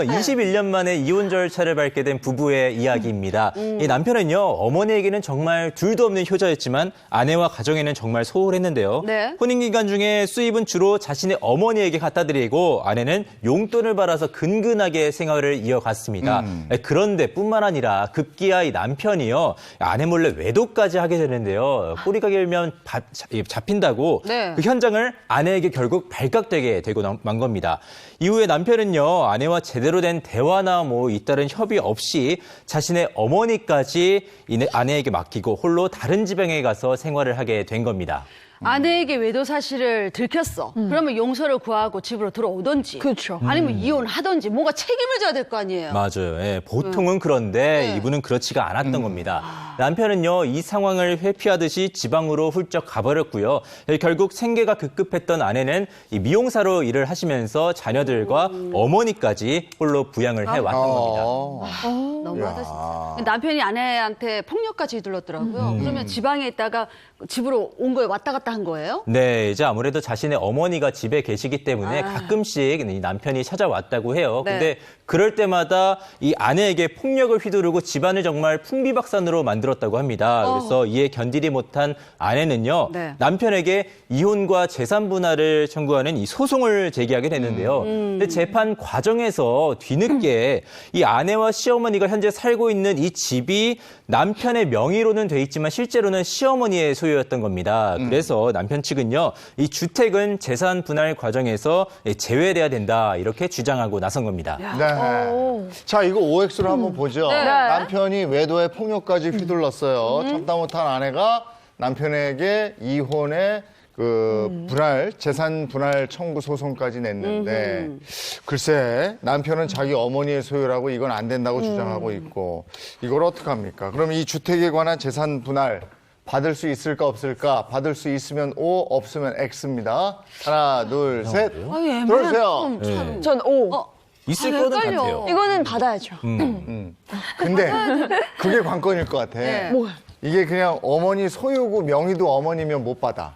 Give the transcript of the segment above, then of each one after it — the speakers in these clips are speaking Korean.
21년 만에 이혼 절차를 밟게 된 부부의 이야기입니다. 이 남편은요, 어머니에게는 정말 둘도 없는 효자였지만 아내와 가정에는 정말 소홀했는데요. 네. 혼인 기간 중에 수입은 주로 자신의 어머니에게 갖다 드리고 아내는 용돈을 받아서 근근하게 생활을 이어갔습니다. 그런데 뿐만 아니라 급기야 이 남편이요, 아내 몰래 외도까지 하게 되는데요. 꼬리가 길면 잡힌다고 네. 그 현장을 아내에게 결국 발각되게 되고 만 겁니다. 이후에 남편은요, 아내와 제대로 된 대화나 잇따른 협의 없이 자신의 어머니까지 아내에게 맡기고 홀로 다른 지방에 가서 생활을 하게 된 겁니다. 아내에게 외도 사실을 들켰어. 그러면 용서를 구하고 집으로 들어오든지. 그렇죠. 아니면 이혼하든지 뭔가 책임을 져야 될 거 아니에요. 맞아요. 예, 보통은 그런데 네. 이분은 그렇지가 않았던 겁니다. 남편은요, 이 상황을 회피하듯이 지방으로 훌쩍 가버렸고요. 결국 생계가 급급했던 아내는 이 미용사로 일을 하시면서 자녀들과 어머니까지 홀로 부양을 해왔던 겁니다. 너무하다 진짜. 남편이 아내한테 폭력까지 휘둘렀더라고요. 그러면 지방에 있다가 집으로 온 거에 왔다 갔다 한 거예요? 네, 이제 아무래도 자신의 어머니가 집에 계시기 때문에 가끔씩 이 남편이 찾아왔다고 해요. 네. 근데 그럴 때마다 이 아내에게 폭력을 휘두르고 집안을 정말 풍비박산으로 만들었다고 합니다. 그래서 이에 견디지 못한 아내는요, 네. 남편에게 이혼과 재산 분할을 청구하는 이 소송을 제기하게 됐는데요. 근데 재판 과정에서 뒤늦게 이 아내와 시어머니가 현재 살고 있는 이 집이 남편의 명의로는 돼 있지만 실제로는 시어머니의 소유였던 겁니다. 그래서 남편 측은요, 이 주택은 재산 분할 과정에서 제외돼야 된다, 이렇게 주장하고 나선 겁니다. 네. 자, 이거 OX로 한번 보죠. 네. 남편이 외도에 폭력까지 휘둘렀어요. 참다 못한 아내가 남편에게 이혼의 분할, 재산 분할 청구 소송까지 냈는데, 글쎄, 남편은 자기 어머니의 소유라고 이건 안 된다고 주장하고 있고, 이걸 어떡합니까? 그럼 이 주택에 관한 재산 분할 받을 수 있을까 없을까? 받을 수 있으면 O, 없으면 X입니다. 하나, 둘, 셋. 들어주세요. 네. 전 O. 있을 아, 거는 헷갈려. 같아요. 이거는 받아야죠. 근데 그게 관건일 것 같아. 네. 이게 그냥 어머니 소유고 명의도 어머니면 못 받아.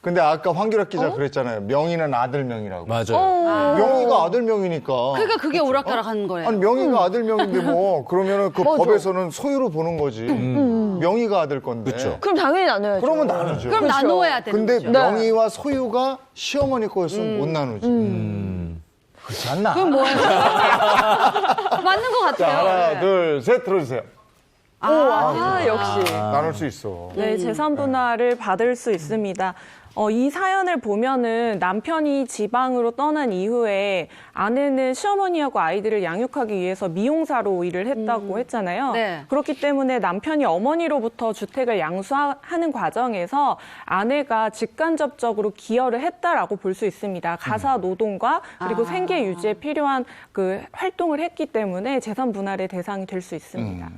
근데 아까 황규락 기자 그랬잖아요. 명의는 아들 명이라고. 맞아요. 명의가 아들 명이니까. 그러니까 그게 오락가락한 거예요. 아니 명의가 아들 명인데 뭐 그러면은 그 법에서는 소유로 보는 거지. 명의가 아들 건데. 그쵸. 그럼 당연히 나눠야죠. 그러면 나누죠. 그럼 그렇죠. 나누어야 되는 근데 거죠. 명의와 소유가 시어머니 거였으면 못 나누지. 그렇지 않나? 그럼 뭐예요? 맞는 것 자, 같아요. 하나, 둘, 셋 들어주세요. 역시. 나눌 수 있어. 네, 재산 분할을 받을 수 있습니다. 이 사연을 보면은 남편이 지방으로 떠난 이후에 아내는 시어머니하고 아이들을 양육하기 위해서 미용사로 일을 했다고 했잖아요. 네. 그렇기 때문에 남편이 어머니로부터 주택을 양수하는 과정에서 아내가 직간접적으로 기여를 했다라고 볼 수 있습니다. 가사 노동과 그리고 생계 유지에 필요한 그 활동을 했기 때문에 재산 분할의 대상이 될 수 있습니다.